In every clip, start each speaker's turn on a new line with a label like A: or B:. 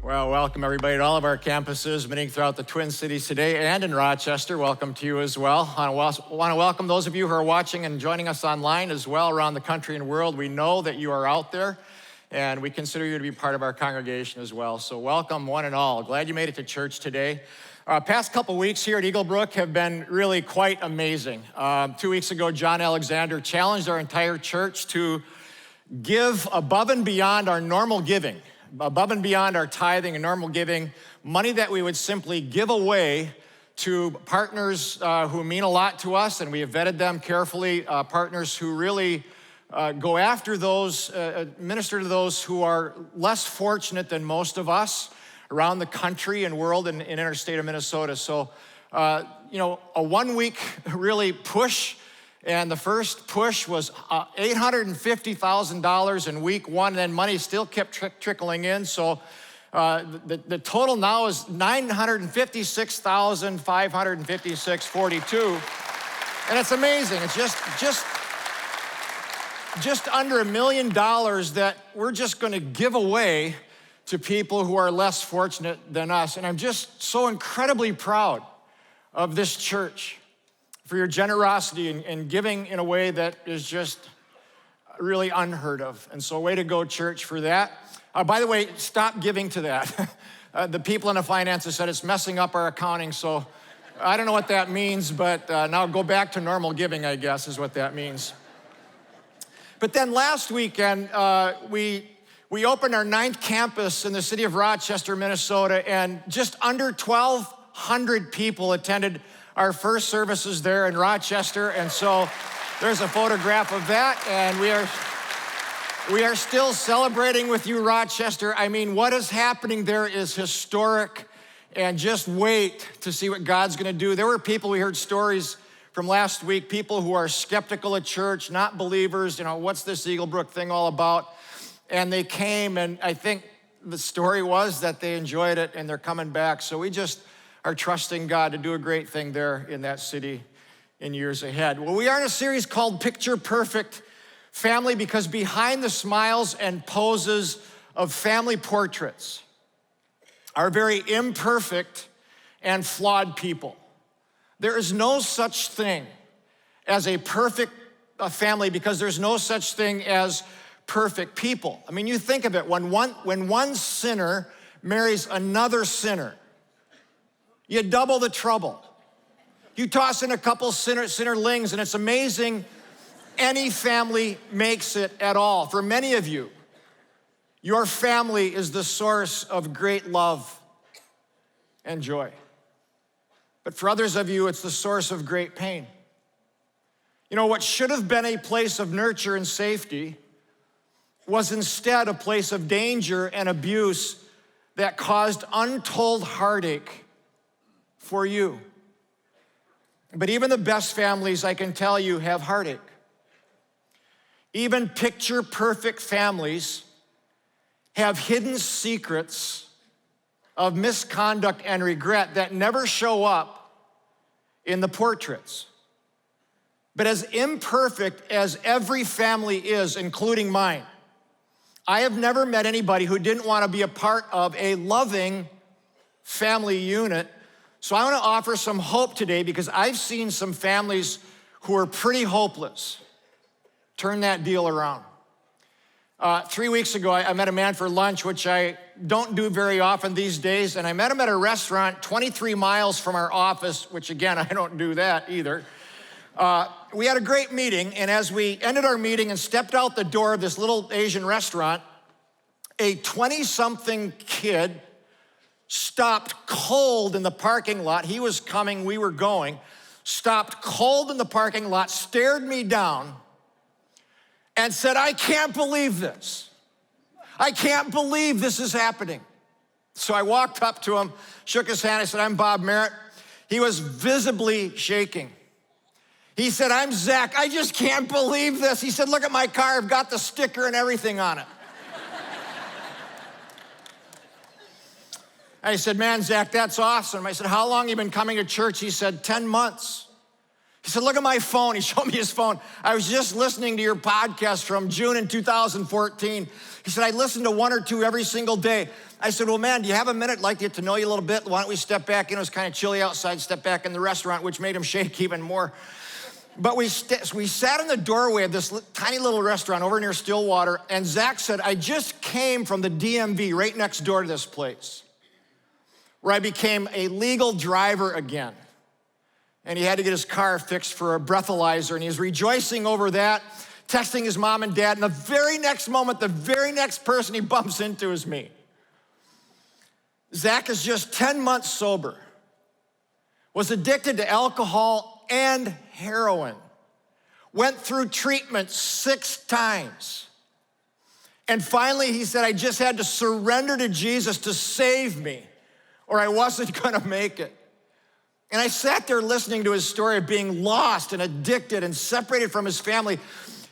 A: Well, welcome everybody to all of our campuses meeting throughout the Twin Cities today and in Rochester. Welcome to you as well. I want to welcome those of you who are watching and joining us online as well around the country and world. We know that you are out there and we consider you to be part of our congregation as well. So welcome one and all. Glad you made it to church today. Past couple weeks here at Eagle Brook have been really quite amazing. 2 weeks ago, John Alexander challenged our entire church to give above and beyond our normal giving. Above and beyond our tithing and normal giving, money that we would simply give away to partners who mean a lot to us, and we have vetted them carefully, partners who really go after those, minister to those who are less fortunate than most of us around the country and world and in our state of Minnesota. So, a 1 week really push. And the first push was $850,000 in week one, and then money still kept trickling in. So the total now is $956,556.42. And it's amazing. It's just under $1 million that we're just gonna give away to people who are less fortunate than us. And I'm just so incredibly proud of this church for your generosity and giving in a way that is just really unheard of. And so way to go, church, for that. By the way, stop giving to that. The people in the finances said it's messing up our accounting, so I don't know what that means, but now go back to normal giving, I guess, is what that means. But then last weekend, we opened our 9th campus in the city of Rochester, Minnesota, and just under 1,200 people attended our first services there in Rochester, and so there's a photograph of that, and we are still celebrating with you, Rochester. I mean, what is happening there is historic, and just wait to see what God's gonna do. There were people, we heard stories from last week, people who are skeptical of church, not believers, what's this Eagle Brook thing all about? And they came, and I think the story was that they enjoyed it and they're coming back. So we just are trusting God to do a great thing there in that city in years ahead. Well, we are in a series called Picture Perfect Family because behind the smiles and poses of family portraits are very imperfect and flawed people. There is no such thing as a perfect family because there's no such thing as perfect people. I mean, you think of it, when one sinner marries another sinner, you double the trouble. You toss in a couple sinnerlings, and it's amazing any family makes it at all. For many of you, your family is the source of great love and joy. But for others of you, it's the source of great pain. What should have been a place of nurture and safety was instead a place of danger and abuse that caused untold heartache for you. But even the best families, I can tell you, have heartache. Even picture-perfect families have hidden secrets of misconduct and regret that never show up in the portraits. But as imperfect as every family is, including mine, I have never met anybody who didn't want to be a part of a loving family unit. So I want to offer some hope today because I've seen some families who are pretty hopeless turn that deal around. 3 weeks ago, I met a man for lunch, which I don't do very often these days, and I met him at a restaurant 23 miles from our office, which again, I don't do that either. We had a great meeting, and as we ended our meeting and stepped out the door of this little Asian restaurant, a 20-something kid stopped cold in the parking lot. He was coming, we were going. Stopped cold in the parking lot, stared me down, and said, "I can't believe this. I can't believe this is happening." So I walked up to him, shook his hand, I said, "I'm Bob Merritt." He was visibly shaking. He said, "I'm Zach. I just can't believe this." He said, "Look at my car. I've got the sticker and everything on it." I said, "Man, Zach, that's awesome." I said, "How long have you been coming to church?" He said, 10 months. He said, look at my phone. He showed me his phone. I was just listening to your podcast from June in 2014. He said, I listen to one or two every single day. I said, well, man, do you have a minute? I'd like to get to know you a little bit. Why don't we step back in? It was kind of chilly outside, step back in the restaurant, which made him shake even more. But we sat in the doorway of this tiny little restaurant over near Stillwater, and Zach said, I just came from the DMV right next door to this place, where I became a legal driver again. And he had to get his car fixed for a breathalyzer, and he was rejoicing over that, texting his mom and dad, and the very next moment, the very next person he bumps into is me. Zach is just 10 months sober, was addicted to alcohol and heroin, went through treatment 6 times. And finally, he said, I just had to surrender to Jesus to save me, or I wasn't gonna make it. And I sat there listening to his story of being lost and addicted and separated from his family.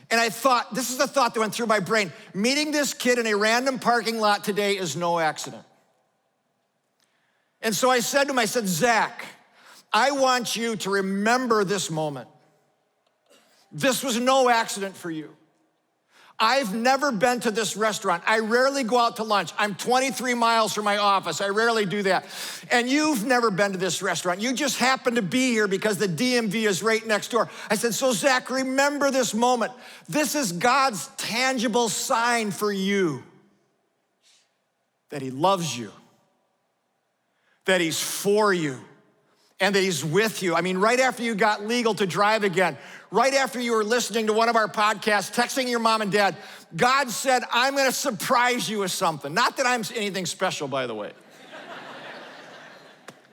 A: And I thought, this is the thought that went through my brain. Meeting this kid in a random parking lot today is no accident. And so I said to him, I said, Zach, I want you to remember this moment. This was no accident for you. I've never been to this restaurant. I rarely go out to lunch. I'm 23 miles from my office. I rarely do that. And you've never been to this restaurant. You just happen to be here because the DMV is right next door. I said, so Zach, remember this moment. This is God's tangible sign for you that he loves you, that he's for you, and that he's with you. I mean, right after you got legal to drive again, right after you were listening to one of our podcasts, texting your mom and dad, God said, I'm gonna surprise you with something. Not that I'm anything special, by the way.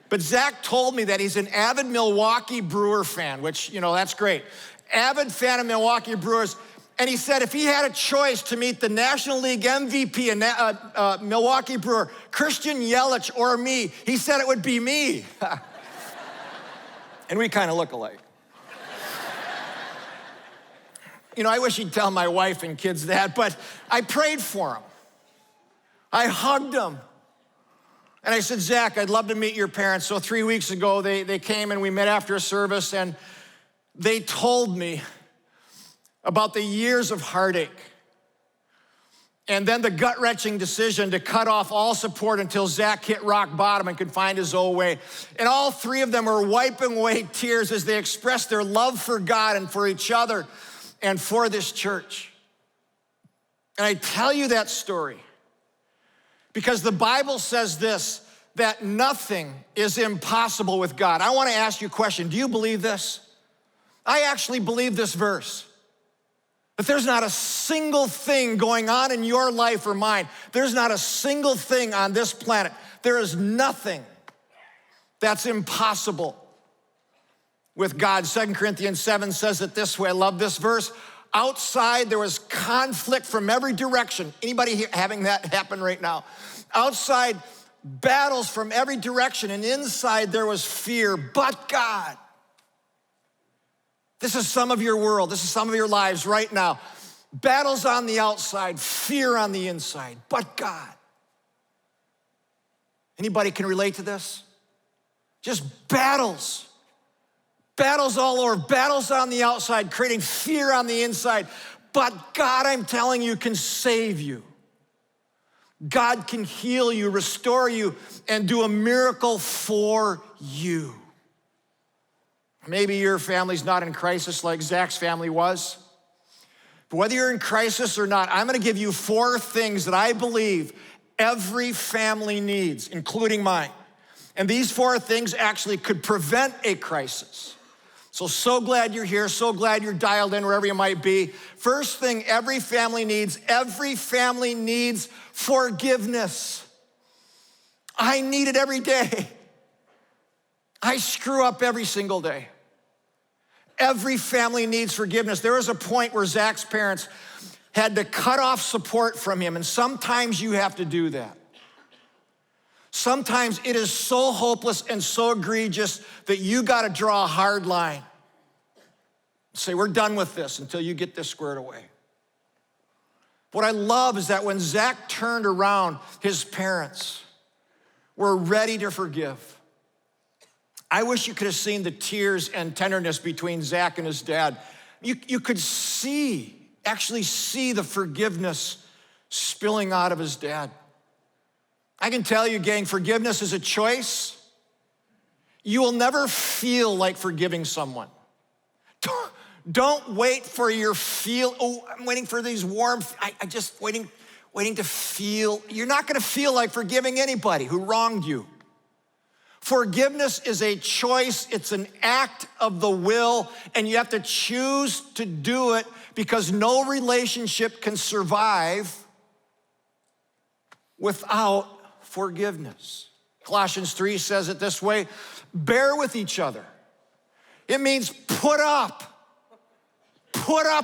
A: But Zach told me that he's an avid Milwaukee Brewer fan, which, that's great. Avid fan of Milwaukee Brewers. And he said if he had a choice to meet the National League MVP and Milwaukee Brewer, Christian Yelich or me, he said it would be me. And we kind of look alike. I wish he'd tell my wife and kids that, but I prayed for him. I hugged him. And I said, Zach, I'd love to meet your parents. So 3 weeks ago, they came and we met after a service, and they told me about the years of heartache and then the gut-wrenching decision to cut off all support until Zach hit rock bottom and could find his own way. And all 3 of them were wiping away tears as they expressed their love for God and for each other and for this church. And I tell you that story because the Bible says this, that nothing is impossible with God. I wanna ask you a question. Do you believe this? I actually believe this verse. That there's not a single thing going on in your life or mine. There's not a single thing on this planet. There is nothing that's impossible with God. 2 Corinthians 7 says it this way. I love this verse. Outside, there was conflict from every direction. Anybody here having that happen right now? Outside, battles from every direction, and inside there was fear, but God. This is some of your world. This is some of your lives right now. Battles on the outside, fear on the inside, but God. Anybody can relate to this? Just battles. Battles all over, battles on the outside, creating fear on the inside. But God, I'm telling you, can save you. God can heal you, restore you, and do a miracle for you. Maybe your family's not in crisis like Zach's family was. But whether you're in crisis or not, I'm gonna give you 4 things that I believe every family needs, including mine. And these 4 things actually could prevent a crisis. So glad you're here, so glad you're dialed in wherever you might be. First thing every family needs forgiveness. I need it every day. I screw up every single day. Every family needs forgiveness. There was a point where Zach's parents had to cut off support from him, and sometimes you have to do that. Sometimes it is so hopeless and so egregious that you gotta draw a hard line. Say, we're done with this until you get this squared away. What I love is that when Zach turned around, his parents were ready to forgive. I wish you could have seen the tears and tenderness between Zach and his dad. You could actually see the forgiveness spilling out of his dad. I can tell you, gang, forgiveness is a choice. You will never feel like forgiving someone. Don't wait for your I'm waiting for these warm, I just waiting to feel. You're not gonna feel like forgiving anybody who wronged you. Forgiveness is a choice, it's an act of the will, and you have to choose to do it because no relationship can survive without forgiveness. Colossians 3 says it this way, bear with each other. It means put up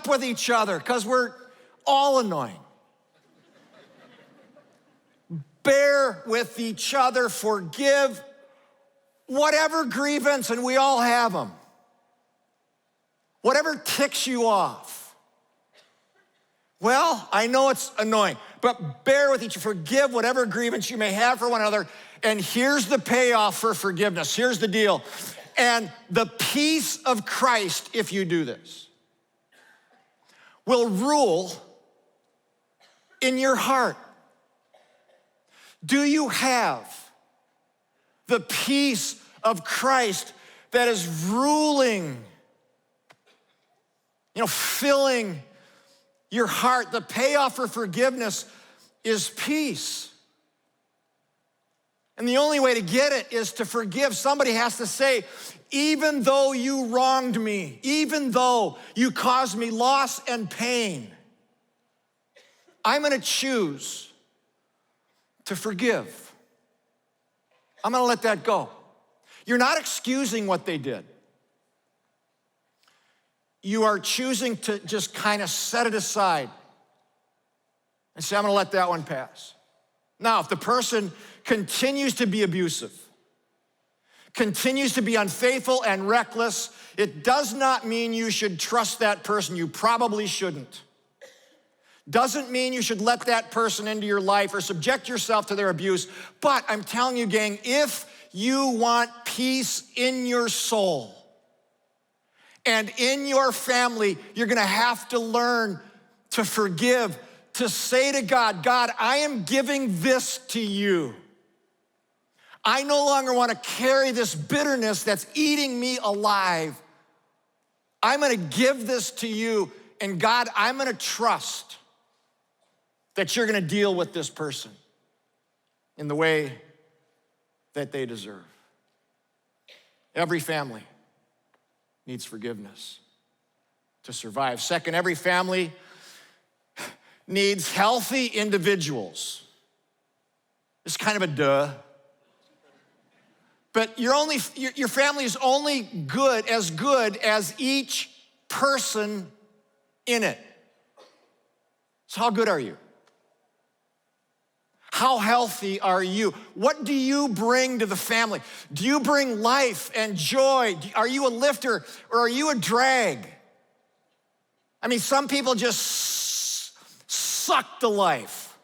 A: with each other because we're all annoying. Bear with each other, forgive whatever grievance, and we all have them. Whatever ticks you off. Well, I know it's annoying, but bear with each other, forgive whatever grievance you may have for one another, and here's the payoff for forgiveness. Here's the deal. And the peace of Christ, if you do this, will rule in your heart. Do you have the peace of Christ that is ruling, filling your heart? The payoff for forgiveness is peace. And the only way to get it is to forgive. Somebody has to say, even though you wronged me, even though you caused me loss and pain, I'm gonna choose to forgive. I'm gonna let that go. You're not excusing what they did. You are choosing to just kind of set it aside and say, I'm gonna let that one pass. Now, if the person continues to be abusive, continues to be unfaithful and reckless, it does not mean you should trust that person. You probably shouldn't. Doesn't mean you should let that person into your life or subject yourself to their abuse. But I'm telling you, gang, if you want peace in your soul and in your family, you're gonna have to learn to forgive, to say to God, God, I am giving this to you. I no longer wanna carry this bitterness that's eating me alive. I'm gonna give this to you, and God, I'm gonna trust that you're gonna deal with this person in the way that they deserve. Every family needs forgiveness to survive. Second, every family needs healthy individuals. It's kind of a duh. But your family is only good as each person in it. So how good are you? How healthy are you? What do you bring to the family? Do you bring life and joy? Are you a lifter or are you a drag? I mean, some people just suck the life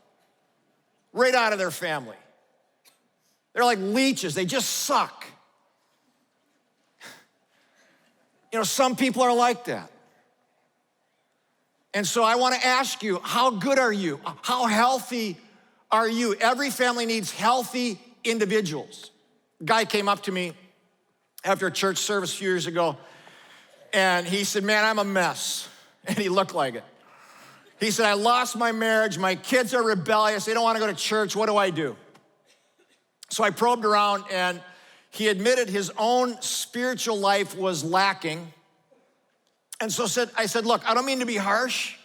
A: right out of their family. They're like leeches, they just suck. Some people are like that. And so I want to ask you, how good are you? How healthy are you? Every family needs healthy individuals. A guy came up to me after a church service a few years ago, and he said, man, I'm a mess. And he looked like it. He said, I lost my marriage, my kids are rebellious, they don't want to go to church, what do I do? So I probed around, and he admitted his own spiritual life was lacking. And so I said, look, I don't mean to be harsh,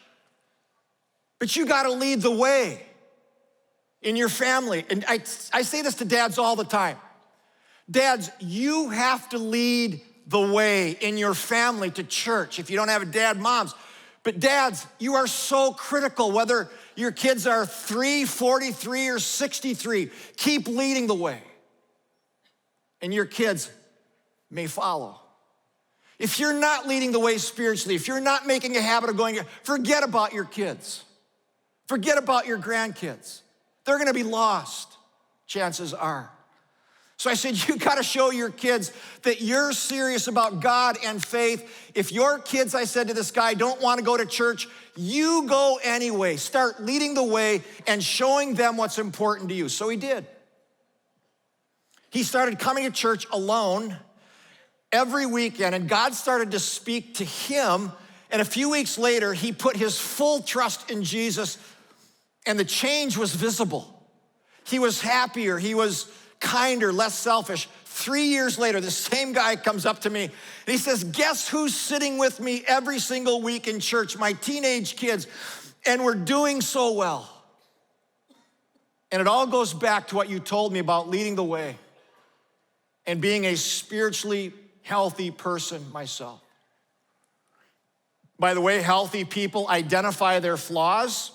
A: but you gotta lead the way in your family. And I say this to dads all the time. Dads, you have to lead the way in your family to church. If you don't have a dad, moms. But dads, you are so critical, whether your kids are 3, 43, or 63. Keep leading the way, and your kids may follow. If you're not leading the way spiritually, if you're not making a habit of going, forget about your kids. Forget about your grandkids. They're gonna be lost, chances are. So I said, you gotta show your kids that you're serious about God and faith. If your kids, I said to this guy, don't wanna go to church, you go anyway. Start leading the way and showing them what's important to you. So he did. He started coming to church alone every weekend, and God started to speak to him. And a few weeks later, he put his full trust in Jesus, and the change was visible. He was happier, he was kinder, less selfish. 3 years later, the same guy comes up to me and he says, guess who's sitting with me every single week in church? My teenage kids, and we're doing so well. And it all goes back to what you told me about leading the way and being a spiritually healthy person myself. By the way, healthy people identify their flaws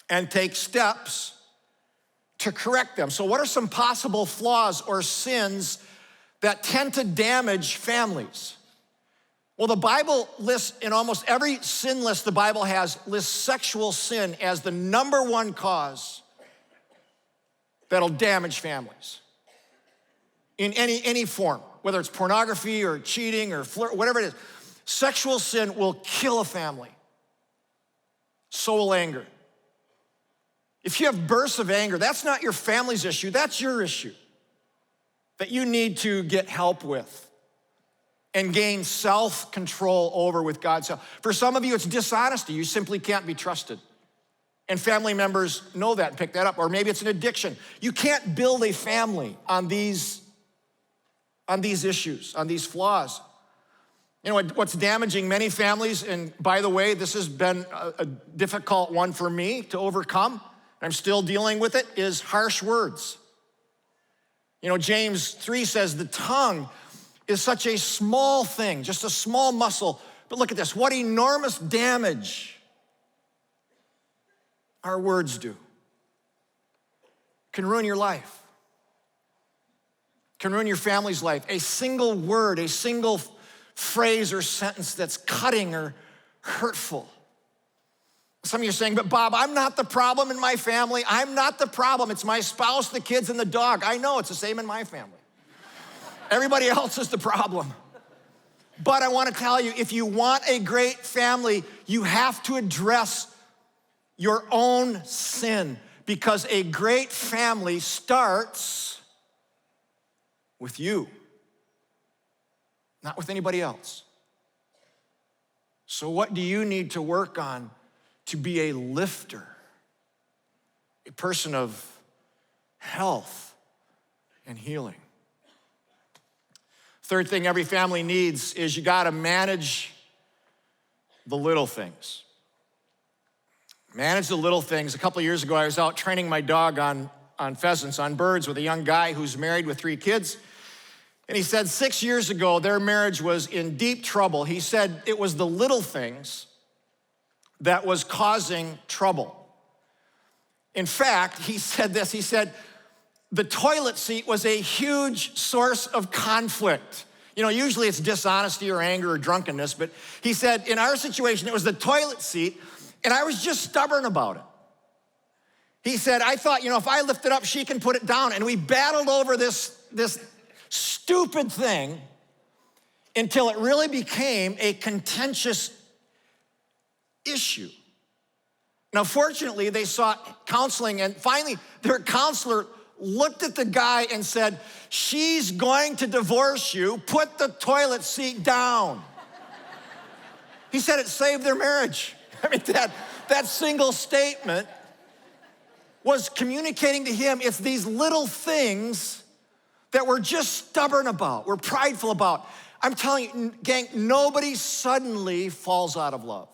A: and take steps to correct them. So what are some possible flaws or sins that tend to damage families? Well, the Bible lists, in almost every sin list the Bible has, lists sexual sin as the number one cause that'll damage families in any form, whether it's pornography or cheating or flirt, whatever it is. Sexual sin will kill a family. So will anger. If you have bursts of anger, that's not your family's issue, that's your issue that you need to get help with and gain self-control over with God's help. For some of you, it's dishonesty. You simply can't be trusted. And family members know that and pick that up. Or maybe it's an addiction. You can't build a family on these issues, on these flaws. You know what's damaging many families, and by the way, this has been a difficult one for me to overcome, I'm still dealing with it, is harsh words. You know, James 3 says the tongue is such a small thing, just a small muscle. But look at this, what enormous damage our words do. Can ruin your life. Can ruin your family's life. A single word, a single phrase or sentence that's cutting or hurtful. Some of you are saying, but Bob, I'm not the problem in my family. I'm not the problem. It's my spouse, the kids, and the dog. I know, it's the same in my family. Everybody else is the problem. But I want to tell you, if you want a great family, you have to address your own sin, because a great family starts with you, not with anybody else. So what do you need to work on to be a lifter, a person of health and healing? Third thing every family needs is you gotta manage the little things. Manage the little things. A couple of years ago, I was out training my dog on pheasants, on birds, with a young guy who's married with 3 kids. And he said 6 years ago, their marriage was in deep trouble. He said it was the little things that was causing trouble. In fact, he said this, he said, the toilet seat was a huge source of conflict. You know, usually it's dishonesty or anger or drunkenness, but he said in our situation, it was the toilet seat, and I was just stubborn about it. He said, I thought, if I lift it up, she can put it down. And we battled over this stupid thing until it really became a contentious issue. Now, fortunately, they sought counseling, and finally, their counselor looked at the guy and said, she's going to divorce you, put the toilet seat down. He said it saved their marriage. I mean, that single statement was communicating to him, it's these little things that we're just stubborn about, we're prideful about. I'm telling you, gang, nobody suddenly falls out of love.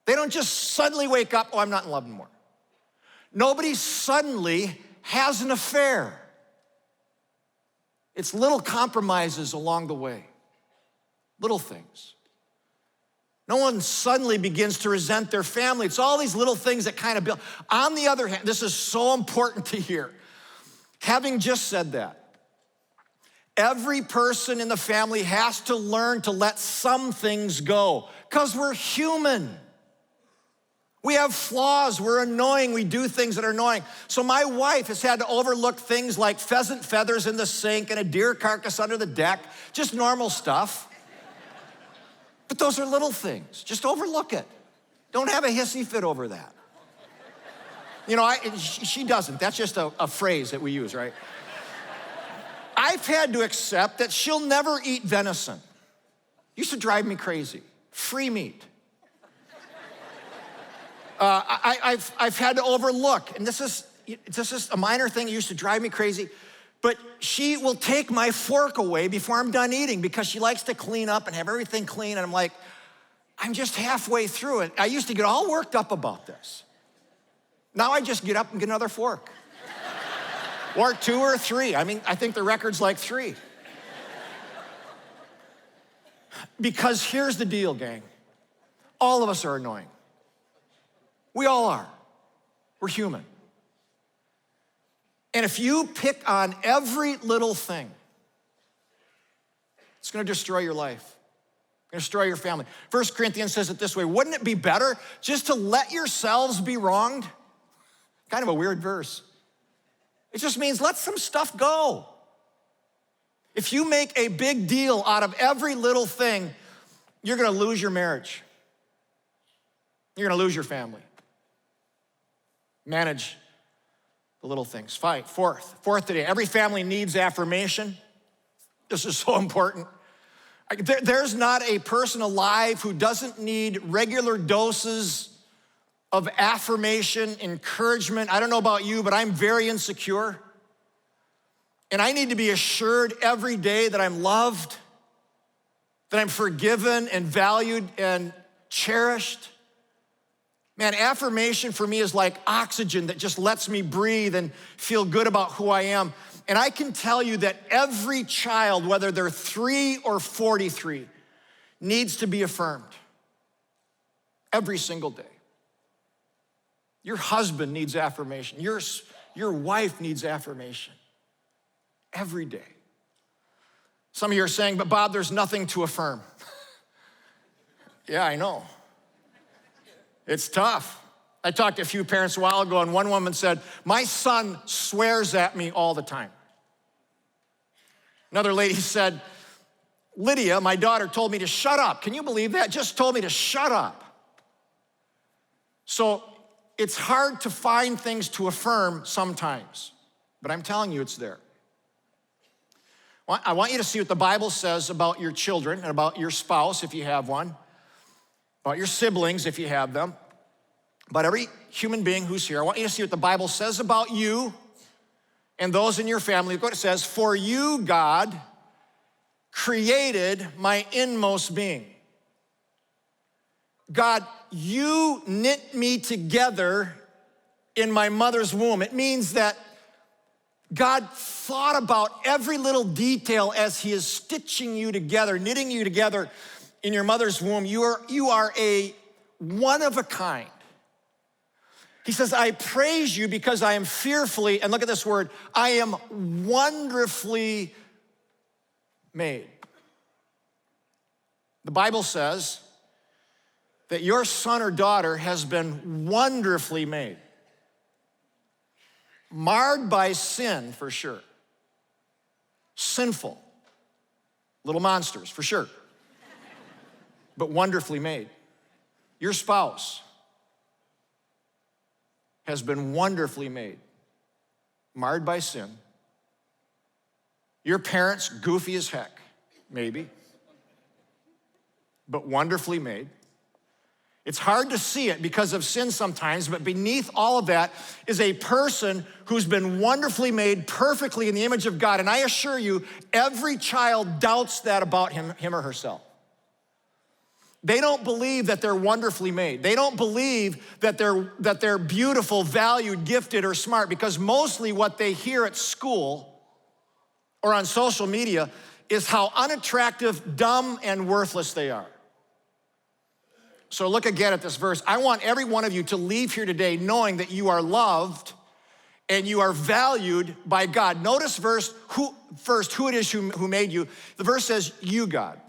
A: They don't just suddenly wake up, I'm not in love anymore. Nobody suddenly has an affair. It's little compromises along the way, little things. No one suddenly begins to resent their family. It's all these little things that kind of build. On the other hand, this is so important to hear. Having just said that, every person in the family has to learn to let some things go, because we're human. We have flaws, we're annoying, we do things that are annoying. So my wife has had to overlook things like pheasant feathers in the sink and a deer carcass under the deck, just normal stuff. But those are little things, just overlook it. Don't have a hissy fit over that. You know, she doesn't, that's just a phrase that we use, right? I've had to accept that she'll never eat venison. Used to drive me crazy, free meat. I've had to overlook, and this is a minor thing that used to drive me crazy, but she will take my fork away before I'm done eating because she likes to clean up and have everything clean, and I'm like, I'm just halfway through it. I used to get all worked up about this. Now I just get up and get another fork. Or 2 or 3. I mean, I think the record's like 3. Because here's the deal, gang. All of us are annoying. We all are. We're human. And if you pick on every little thing, it's gonna destroy your life, gonna destroy your family. 1 Corinthians says it this way, wouldn't it be better just to let yourselves be wronged? Kind of a weird verse. It just means let some stuff go. If you make a big deal out of every little thing, you're gonna lose your marriage. You're gonna lose your family. Manage the little things. Fourth today, every family needs affirmation. This is so important. There's not a person alive who doesn't need regular doses of affirmation, encouragement. I don't know about you, but I'm very insecure. And I need to be assured every day that I'm loved, that I'm forgiven and valued and cherished. Man, affirmation for me is like oxygen that just lets me breathe and feel good about who I am. And I can tell you that every child, whether they're 3 or 43, needs to be affirmed. Every single day. Your husband needs affirmation. Your wife needs affirmation. Every day. Some of you are saying, but Bob, there's nothing to affirm. Yeah, I know. It's tough. I talked to a few parents a while ago, and one woman said, my son swears at me all the time. Another lady said, Lydia, my daughter, told me to shut up. Can you believe that? Just told me to shut up. So it's hard to find things to affirm sometimes, but I'm telling you it's there. I want you to see what the Bible says about your children and about your spouse if you have one, about your siblings if you have them, about every human being who's here. I want you to see what the Bible says about you and those in your family. Look what it says, for you, God, created my inmost being. God, you knit me together in my mother's womb. It means that God thought about every little detail as he is stitching you together, knitting you together in your mother's womb. You are a one of a kind. He says, I praise you because I am fearfully, and look at this word, I am wonderfully made. The Bible says that your son or daughter has been wonderfully made. Marred by sin, for sure. Sinful. Little monsters, for sure. But wonderfully made. Your spouse has been wonderfully made. Marred by sin. Your parents, goofy as heck, maybe. But wonderfully made. It's hard to see it because of sin sometimes, but beneath all of that is a person who's been wonderfully made perfectly in the image of God. And I assure you, every child doubts that about him or herself. They don't believe that they're wonderfully made. They don't believe that they're beautiful, valued, gifted, or smart, because mostly what they hear at school or on social media is how unattractive, dumb, and worthless they are. So look again at this verse. I want every one of you to leave here today knowing that you are loved and you are valued by God. Notice who it is who made you. The verse says, you, God,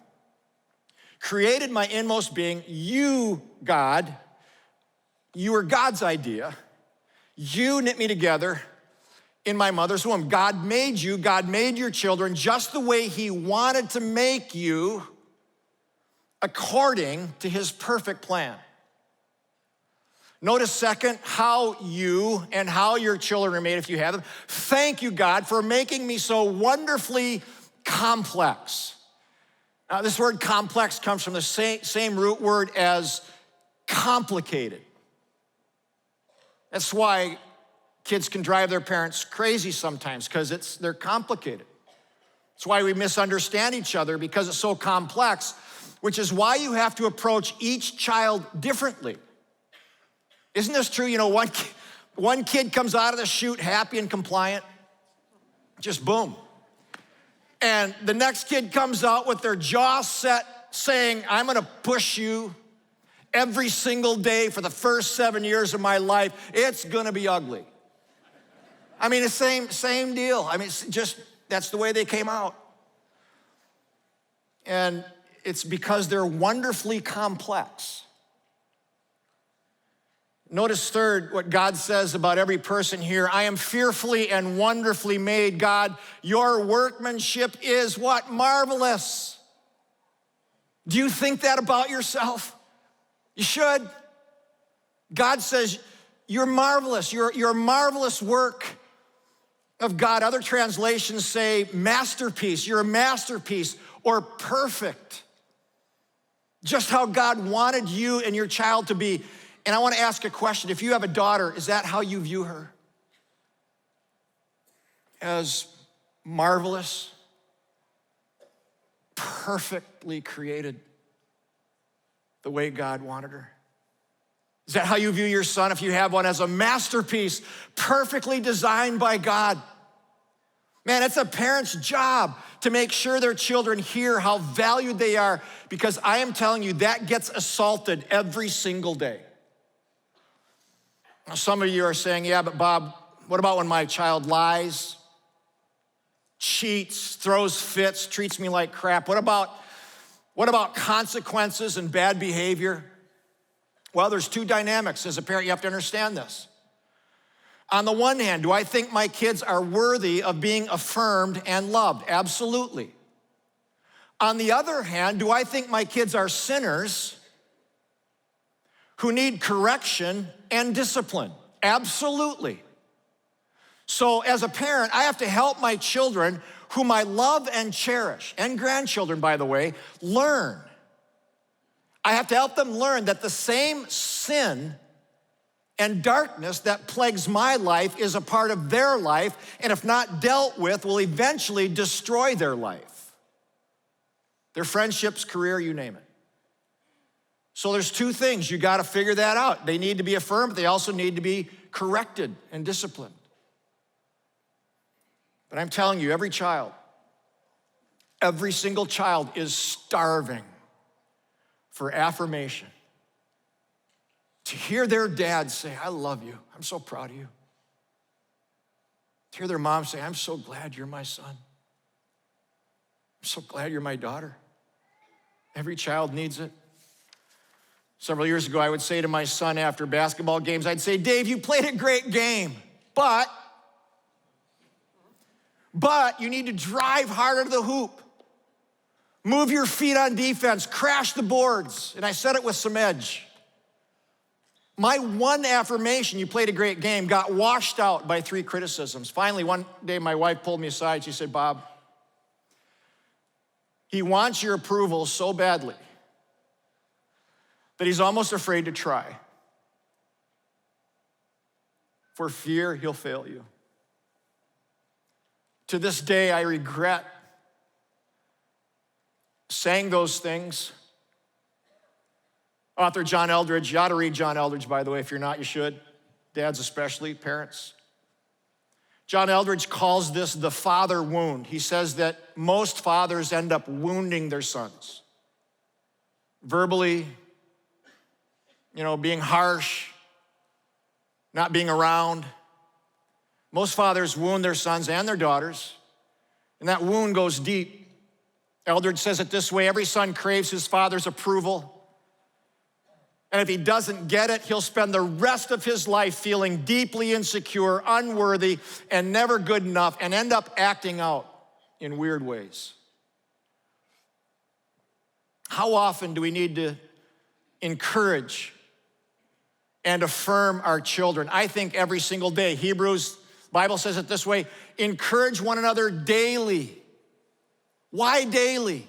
A: created my inmost being. You, God, You were God's idea. You knit me together in my mother's womb. God made you, God made your children just the way he wanted to make you according to his perfect plan. Notice second, how you and how your children are made if you have them. Thank you, God, for making me so wonderfully complex. Now, this word complex comes from the same root word as complicated. That's why kids can drive their parents crazy sometimes, because they're complicated. That's why we misunderstand each other, because it's so complex, which is why you have to approach each child differently. Isn't this true? You know, one kid comes out of the chute happy and compliant, just boom. And the next kid comes out with their jaw set saying, I'm gonna push you every single day for the first 7 years of my life. It's gonna be ugly. I mean, it's same deal. I mean, it's just, that's the way they came out. And it's because they're wonderfully complex. Notice third, what God says about every person here. I am fearfully and wonderfully made. God, your workmanship is what? Marvelous. Do you think that about yourself? You should. God says, you're marvelous. You're a marvelous work of God. Other translations say masterpiece. You're a masterpiece or perfect. Just how God wanted you and your child to be. And I want to ask a question. If you have a daughter, is that how you view her? As marvelous, perfectly created the way God wanted her? Is that how you view your son if you have one? As a masterpiece, perfectly designed by God? Man, it's a parent's job to make sure their children hear how valued they are, because I am telling you, that gets assaulted every single day. Now, some of you are saying, yeah, but Bob, what about when my child lies, cheats, throws fits, treats me like crap? What about consequences and bad behavior? Well, there's two dynamics. As a parent, you have to understand this. On the one hand, do I think my kids are worthy of being affirmed and loved? Absolutely. On the other hand, do I think my kids are sinners who need correction and discipline? Absolutely. So as a parent, I have to help my children, whom I love and cherish, and grandchildren, by the way, learn. I have to help them learn that the same sin and darkness that plagues my life is a part of their life, and if not dealt with, will eventually destroy their life. Their friendships, career, you name it. So there's two things. You got to figure that out. They need to be affirmed, but they also need to be corrected and disciplined. But I'm telling you, every child, every single child is starving for affirmation. To hear their dad say, I love you, I'm so proud of you. To hear their mom say, I'm so glad you're my son. I'm so glad you're my daughter. Every child needs it. Several years ago, I would say to my son after basketball games, I'd say, Dave, you played a great game, but you need to drive harder to the hoop. Move your feet on defense, crash the boards. And I said it with some edge. My one affirmation, you played a great game, got washed out by 3 criticisms. Finally, one day my wife pulled me aside. She said, Bob, he wants your approval so badly that he's almost afraid to try. For fear he'll fail you. To this day, I regret saying those things. Author John Eldredge, you ought to read John Eldredge, by the way. If you're not, you should. Dads especially, parents. John Eldredge calls this the father wound. He says that most fathers end up wounding their sons. Verbally, being harsh, not being around. Most fathers wound their sons and their daughters, and that wound goes deep. Eldredge says it this way: every son craves his father's approval. And if he doesn't get it, he'll spend the rest of his life feeling deeply insecure, unworthy, and never good enough, and end up acting out in weird ways. How often do we need to encourage and affirm our children? I think every single day. Hebrews, Bible says it this way, encourage one another daily. Why daily?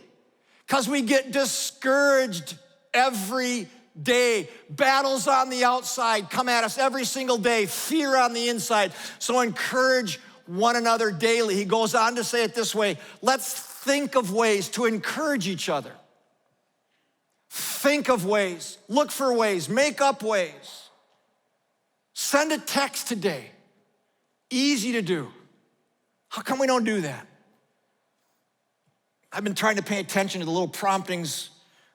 A: Because we get discouraged every day. Battles on the outside come at us every single day, fear on the inside. So encourage one another daily. He goes on to say it this way, let's think of ways to encourage each other. Think of ways, look for ways, make up ways. Send a text today. Easy to do. How come we don't do that? I've been trying to pay attention to the little promptings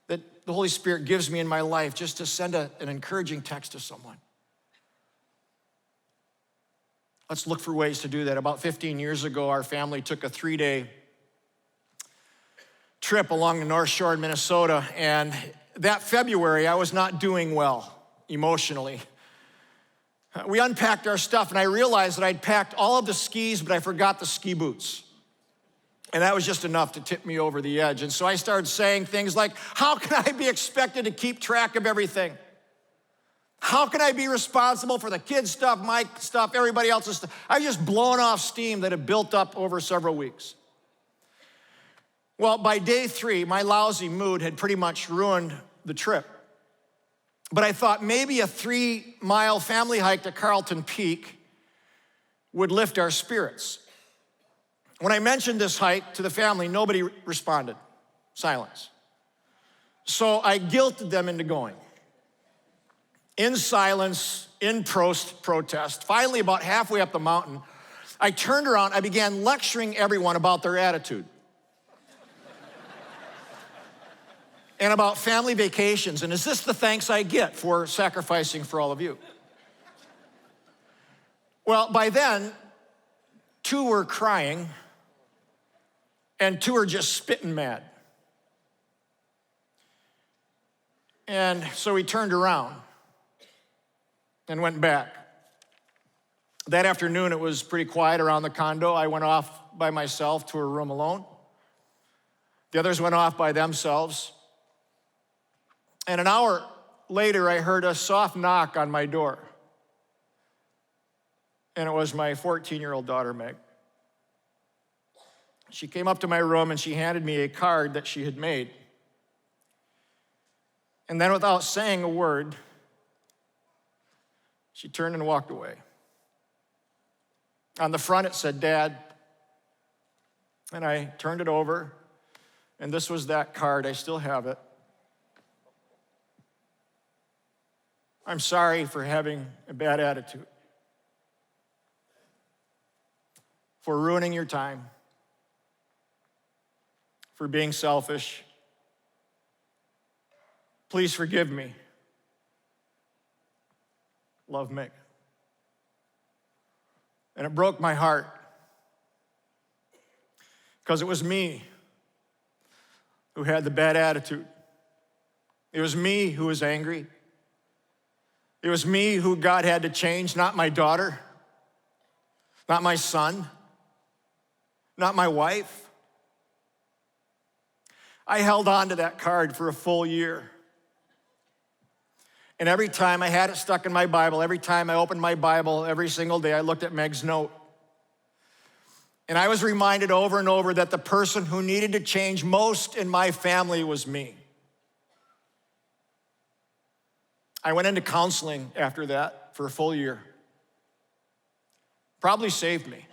A: that the Holy Spirit gives me in my life just to send an encouraging text to someone. Let's look for ways to do that. About 15 years ago, our family took a 3-day trip along the North Shore in Minnesota, and that February, I was not doing well emotionally. We unpacked our stuff, and I realized that I'd packed all of the skis, but I forgot the ski boots. And that was just enough to tip me over the edge. And so I started saying things like, how can I be expected to keep track of everything? How can I be responsible for the kids' stuff, my stuff, everybody else's stuff? I was just blowing off steam that had built up over several weeks. Well, by day 3, my lousy mood had pretty much ruined the trip. But I thought maybe a 3-mile family hike to Carlton Peak would lift our spirits. When I mentioned this hike to the family, nobody responded. Silence. So I guilted them into going. In silence, in protest, finally about halfway up the mountain, I turned around, I began lecturing everyone about their attitude. And about family vacations, and is this the thanks I get for sacrificing for all of you? Well, by then, 2 were crying, and 2 are just spitting mad. And so we turned around and went back. That afternoon, it was pretty quiet around the condo. I went off by myself to a room alone. The others went off by themselves. And an hour later, I heard a soft knock on my door. And it was my 14-year-old daughter, Meg. She came up to my room and she handed me a card that she had made. And then without saying a word, she turned and walked away. On the front it said, Dad. And I turned it over, and this was that card. I still have it. I'm sorry for having a bad attitude, for ruining your time, for being selfish. Please forgive me. Love, Mick. And it broke my heart because it was me who had the bad attitude. It was me who was angry. It was me who God had to change, not my daughter, not my son, not my wife. I held on to that card for a full year. And every time I had it stuck in my Bible, every time I opened my Bible, every single day, I looked at Meg's note. And I was reminded over and over that the person who needed to change most in my family was me. I went into counseling after that for a full year. Probably saved me,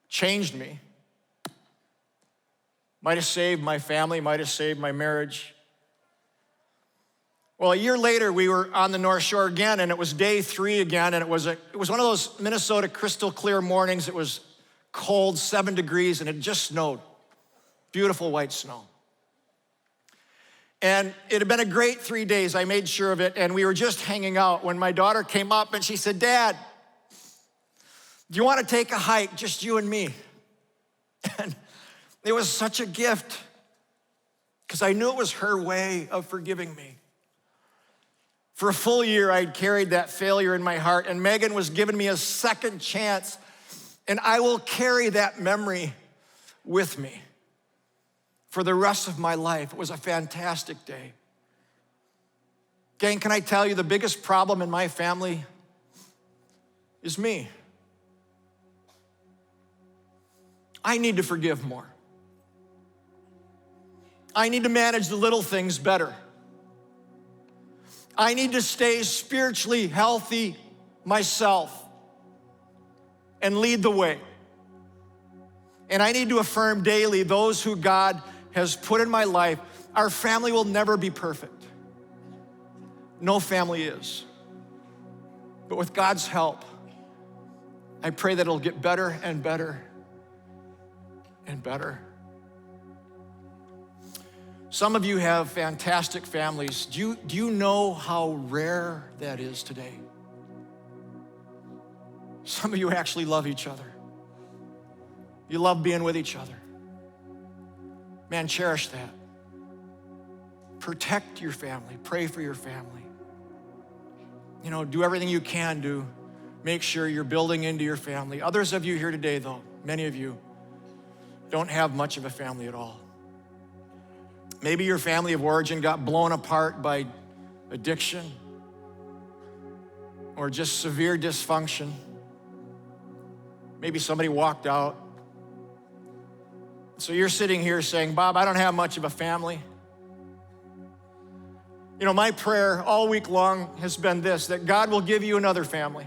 A: changed me. Might have saved my family, might have saved my marriage. Well, a year later, we were on the North Shore again, and it was day 3 again, and it was one of those Minnesota crystal clear mornings. It was cold, 7 degrees, and it just snowed. Beautiful white snow. And it had been a great 3 days. I made sure of it, and we were just hanging out when my daughter came up and she said, Dad, do you want to take a hike, just you and me? And it was such a gift because I knew it was her way of forgiving me. For a full year, I'd carried that failure in my heart, and Megan was giving me a second chance, and I will carry that memory with me for the rest of my life. It was a fantastic day. Gang, can I tell you the biggest problem in my family is me. I need to forgive more. I need to manage the little things better. I need to stay spiritually healthy myself and lead the way. And I need to affirm daily those who God has put in my life. Our family will never be perfect. No family is. But with God's help, I pray that it'll get better and better and better. Some of you have fantastic families. Do you know how rare that is today? Some of you actually love each other. You love being with each other. Man, cherish that. Protect your family. Pray for your family. You know, do everything you can to make sure you're building into your family. Others of you here today, though, many of you, don't have much of a family at all. Maybe your family of origin got blown apart by addiction or just severe dysfunction. Maybe somebody walked out. So you're sitting here saying, Bob, I don't have much of a family. You know, my prayer all week long has been this, that God will give you another family.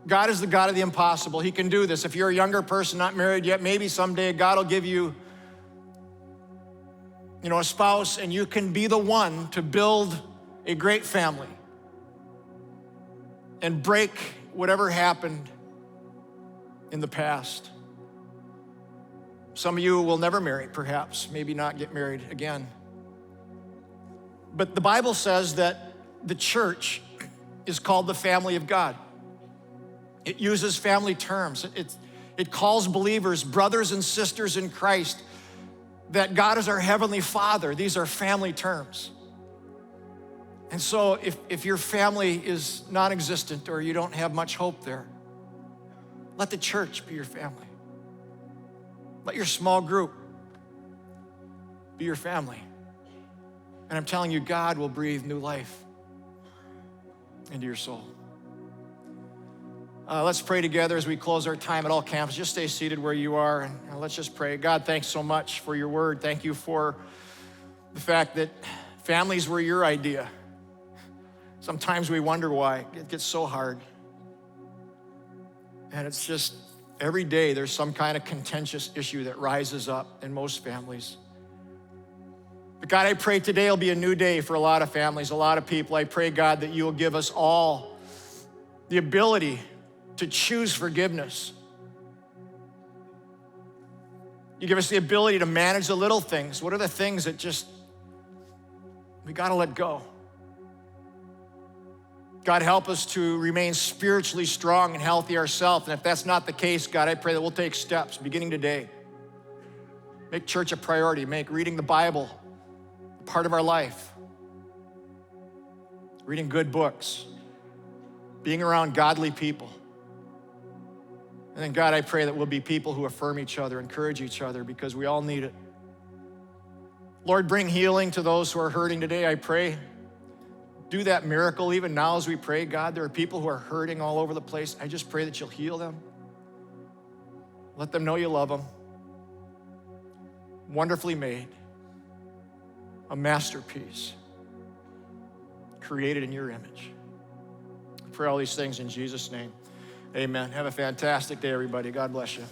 A: God is the God of the impossible. He can do this. If you're a younger person, not married yet, maybe someday God will give you, a spouse, and you can be the one to build a great family and break whatever happened in the past. Some of you will never marry, perhaps, maybe not get married again. But the Bible says that the church is called the family of God. It uses family terms. It calls believers brothers and sisters in Christ, that God is our heavenly Father. These are family terms. And so if your family is non-existent or you don't have much hope there, let the church be your family. Let your small group be your family. And I'm telling you, God will breathe new life into your soul. Let's pray together as we close our time at all camps. Just stay seated where you are, and let's just pray. God, thanks so much for your word. Thank you for the fact that families were your idea. Sometimes we wonder why. It gets so hard. And it's just every day there's some kind of contentious issue that rises up in most families. But God, I pray today will be a new day for a lot of families, a lot of people. I pray, God, that you will give us all the ability to choose forgiveness. You give us the ability to manage the little things. What are the things that we gotta let go? God, help us to remain spiritually strong and healthy ourselves. And if that's not the case, God, I pray that we'll take steps beginning today. Make church a priority. Make reading the Bible a part of our life. Reading good books. Being around godly people. And then, God, I pray that we'll be people who affirm each other, encourage each other, because we all need it. Lord, bring healing to those who are hurting today, I pray. Do that miracle even now as we pray, God. There are people who are hurting all over the place. I just pray that you'll heal them. Let them know you love them. Wonderfully made. A masterpiece. Created in your image. I pray all these things in Jesus' name. Amen. Have a fantastic day, everybody. God bless you.